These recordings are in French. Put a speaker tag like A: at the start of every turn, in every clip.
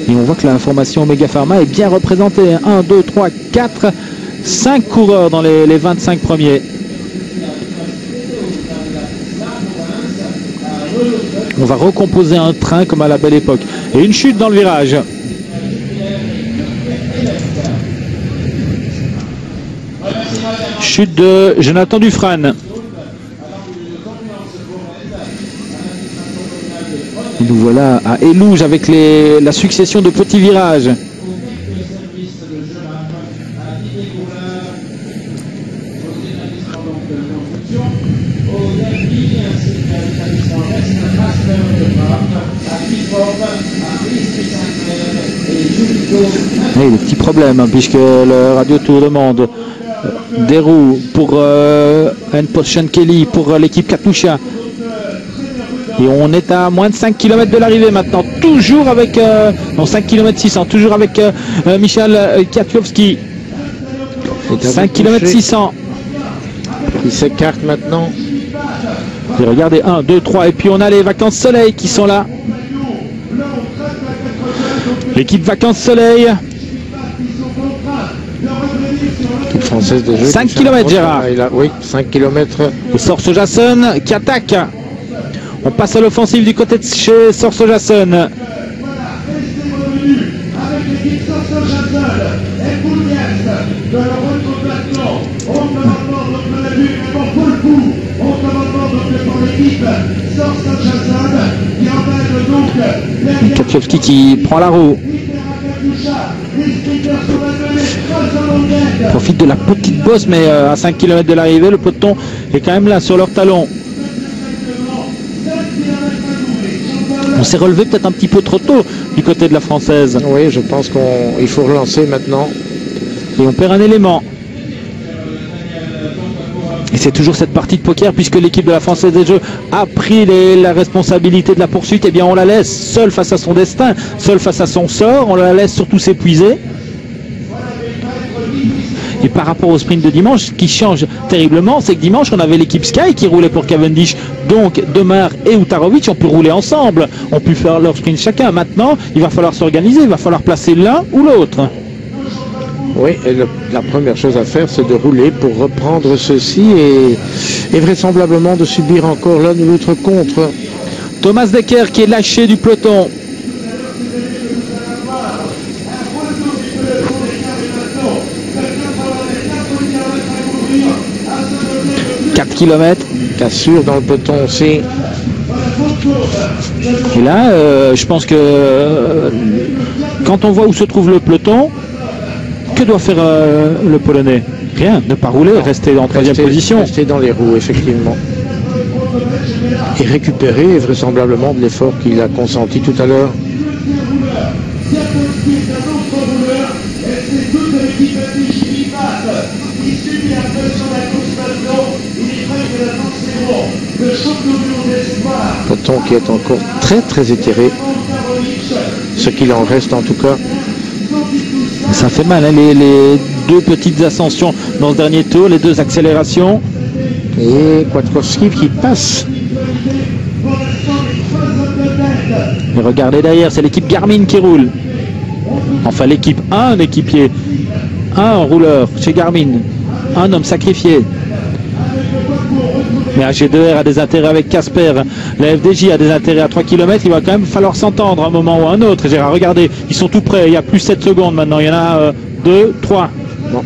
A: Et on voit que la formation Omega Pharma est bien représentée. 1, 2, 3, 4, 5 coureurs dans les 25 premiers. On va recomposer un train comme à la belle époque. Et une chute dans le virage. Chute de Jonathan Dufresne. Et nous voilà à Élouges avec la succession de petits virages. Et des petits problèmes, hein, puisque le Radio Tour demande des roues pour N-Post Kelly, pour l'équipe Katusha. Et on est à moins de 5 km de l'arrivée maintenant, toujours avec, non 5 km 600, toujours avec Michal Kwiatkowski. 5 km 600.
B: Il s'écarte maintenant.
A: Et regardez, 1, 2, 3, et puis on a les Vacances Soleil qui sont là. L'équipe Vacances Soleil.
B: L'équipe française des Jeux.
A: 5 km Gérard.
B: Oui, 5 km.
A: Et Sorso-Jason qui attaque. On passe à l'offensive du côté de chez Sorso-Jason. Kwiatkowski qui prend la roue. Profite de la petite bosse, mais à 5 km de l'arrivée, le peloton est quand même là sur leur talon. On s'est relevé peut-être un petit peu trop tôt du côté de la française.
B: Oui, je pense qu'il faut relancer maintenant.
A: Et on perd un élément. Et c'est toujours cette partie de poker, puisque l'équipe de la Française des Jeux a pris la responsabilité de la poursuite. Eh bien, on la laisse seule face à son destin, seule face à son sort. On la laisse surtout s'épuiser. Et par rapport au sprint de dimanche, ce qui change terriblement, c'est que dimanche, on avait l'équipe Sky qui roulait pour Cavendish. Donc, Demar et Utarovic ont pu rouler ensemble. On pu faire leur sprint chacun. Maintenant, il va falloir s'organiser. Il va falloir placer l'un ou l'autre.
B: Oui, et la première chose à faire, c'est de rouler pour reprendre ceci et vraisemblablement de subir encore l'un ou l'autre contre.
A: Thomas Decker qui est lâché du peloton. Kilomètres.
B: Cassure dans le peloton aussi.
A: Et là, je pense que quand on voit où se trouve le peloton, que doit faire le Polonais? Rien, ne pas rouler, rester en troisième position.
B: Rester dans les roues, effectivement. Et récupérer vraisemblablement de l'effort qu'il a consenti tout à l'heure. Peloton qui est encore très très étiré, ce qu'il en reste en tout cas.
A: Ça fait mal, hein, les deux petites ascensions dans ce dernier tour, les deux accélérations.
B: Et Kwiatkowski qui passe.
A: Et regardez derrière, c'est l'équipe Garmin qui roule. Enfin l'équipe, un équipier, un rouleur chez Garmin, un homme sacrifié. Mais AG2R a des intérêts avec Casper, la FDJ a des intérêts à 3 km, il va quand même falloir s'entendre à un moment ou à un autre. Gérard, regardez, ils sont tout prêts, il y a plus 7 secondes maintenant, il y en a 2, 3.
B: Non,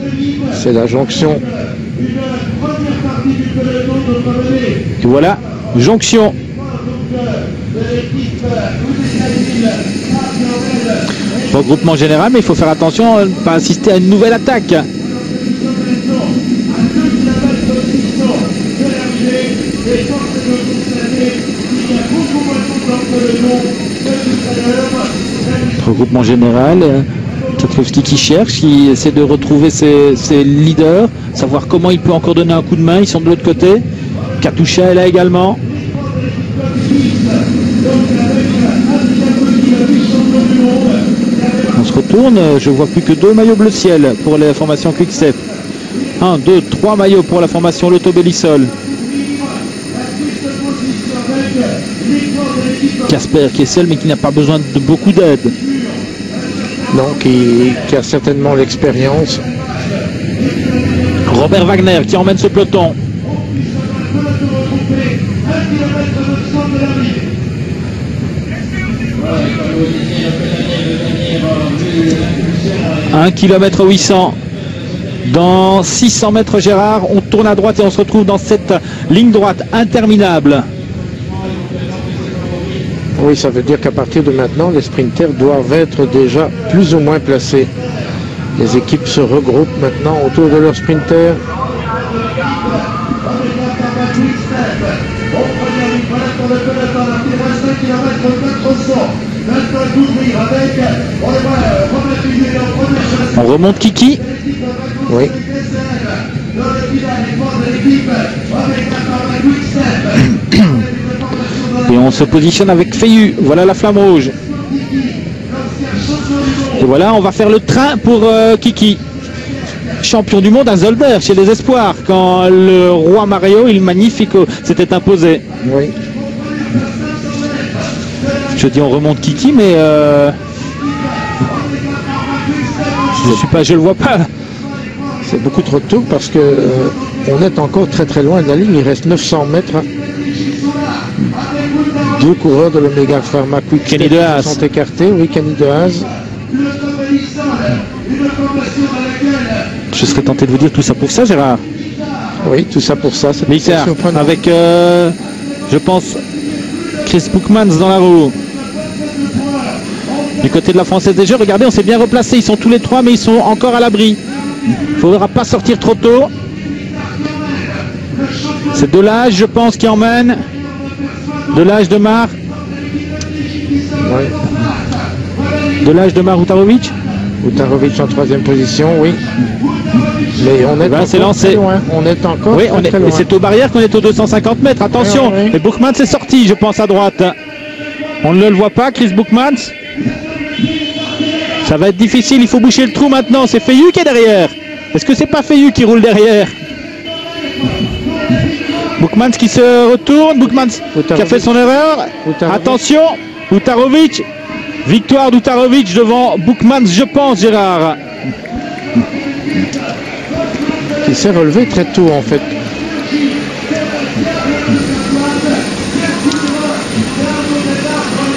B: c'est la jonction.
A: Et voilà, jonction. Regroupement général, mais il faut faire attention à ne pas assister à une nouvelle attaque. Regroupement général, Kwiatkowski qui cherche, qui essaie de retrouver ses leaders, savoir comment il peut encore donner un coup de main. Ils sont de l'autre côté. Katusha est là également. On se retourne, je vois plus que 2 maillots bleu ciel pour les formations Quick-Step. 1, 2, 3 maillots pour la formation Lotto Belisol. Casper qui est seul mais qui n'a pas besoin de beaucoup d'aide.
B: Donc qui a certainement l'expérience.
A: Robert Wagner qui emmène ce peloton. Un kilomètre 800. Dans 600 mètres, Gérard, on tourne à droite et on se retrouve dans cette ligne droite interminable.
B: Oui, ça veut dire qu'à partir de maintenant, les sprinters doivent être déjà plus ou moins placés. Les équipes se regroupent maintenant autour de leurs sprinters.
A: On remonte Kiki.
B: Oui.
A: Et on se positionne avec Feillu. Voilà la flamme rouge. Et voilà, on va faire le train pour Kiki. Champion du monde à Zolder chez les Espoirs. Quand le roi Mario, il Magnifico, s'était imposé.
B: Oui.
A: Je dis on remonte Kiki, mais je le vois pas.
B: C'est beaucoup trop tôt parce que on est encore très très loin de la ligne. Il reste 900 mètres. Deux coureurs de l'Omega Pharma Quick
A: Kenny de Haas
B: sont écartés. Oui, Kenny de Haas.
A: Je serais tenté de vous dire tout ça pour ça, Gérard.
B: Oui, tout ça pour ça.
A: Micard avec, je pense, Chris Bookmans dans la roue. Du côté de la Française des Jeux, regardez, on s'est bien replacé. Ils sont tous les trois, mais ils sont encore à l'abri. Il ne faudra pas sortir trop tôt. C'est Delage, je pense, qui emmène. Delage, Demar.
B: Oui.
A: Delage, Demar, Utarovic.
B: Utarovic en troisième position, oui. Mais on est encore très loin. On est encore très loin.
A: Et c'est aux barrières qu'on est aux 250 mètres. Attention,
B: oui.
A: Et Bookmans est sorti, je pense, à droite. On ne le voit pas, Chris Bookmans. Ça va être difficile, il faut boucher le trou maintenant. C'est Feillu qui est derrière. Est-ce que c'est pas Feillu qui roule derrière? Bookmans qui se retourne, Bookmans qui a fait son erreur. Attention, Utarovic. Victoire d'Utarovic devant Bookmans, je pense, Gérard.
B: Qui s'est relevé très tôt, en fait.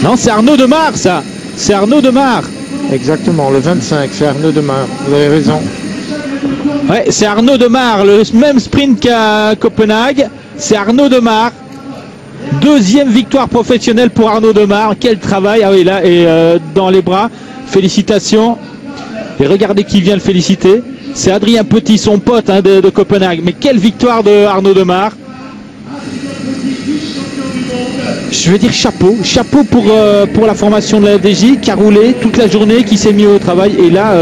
A: Non, c'est Arnaud Demar, ça. C'est Arnaud Demar.
B: Exactement, le 25, c'est Arnaud Demar. Vous avez raison.
A: Ouais, c'est Arnaud Demar, le même sprint qu'à Copenhague. C'est Arnaud Demar. Deuxième victoire professionnelle pour Arnaud Demar. Quel travail. Ah oui, là, et dans les bras. Félicitations. Et regardez qui vient le féliciter. C'est Adrien Petit, son pote de Copenhague. Mais quelle victoire de Arnaud Demar. Je veux dire chapeau pour la formation de la FDJ qui a roulé toute la journée, qui s'est mis au travail. Et là,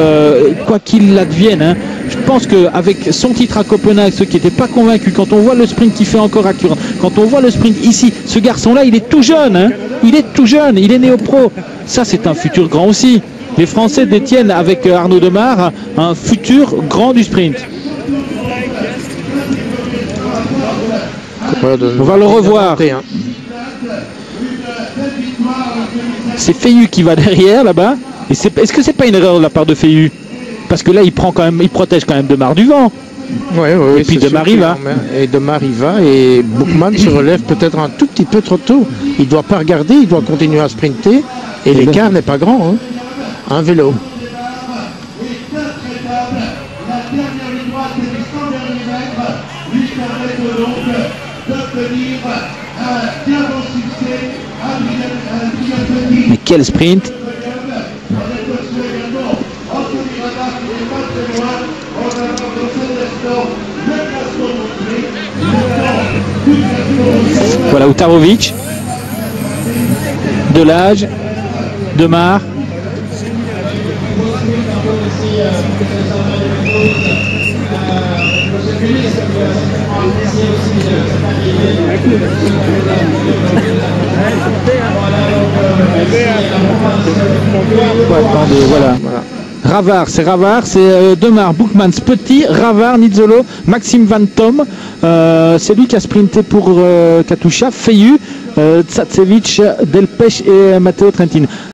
A: quoi qu'il advienne, je pense qu'avec son titre à Copenhague, ceux qui n'étaient pas convaincus, quand on voit le sprint qu'il fait encore à Turin, quand on voit le sprint ici, ce garçon-là, il est tout jeune, il est tout jeune, il est né au pro. Ça, c'est un futur grand aussi. Les Français détiennent avec Arnaud Demar un futur grand du sprint. On va le revoir. C'est Feillu qui va derrière là-bas. Est-ce que c'est pas une erreur de la part de Feillu? Parce que là, il protège quand même Demar du vent.
B: Oui,
A: et puis Demar y va.
B: Et Demar y va et Bookman se relève peut-être un tout petit peu trop tôt. Il ne doit pas regarder, il doit continuer à sprinter. Et l'écart n'est pas grand. Un vélo.
A: Mais quel sprint! Voilà Utarovic, Delage, Demar. Attendez, voilà. Ravard, c'est Demar, Bookmans, Petit, Ravard, Nizzolo, Maxime Van Tom, c'est lui qui a sprinté pour Katusha, Feillu, Tsatsevic, Delpech et Matteo Trentin.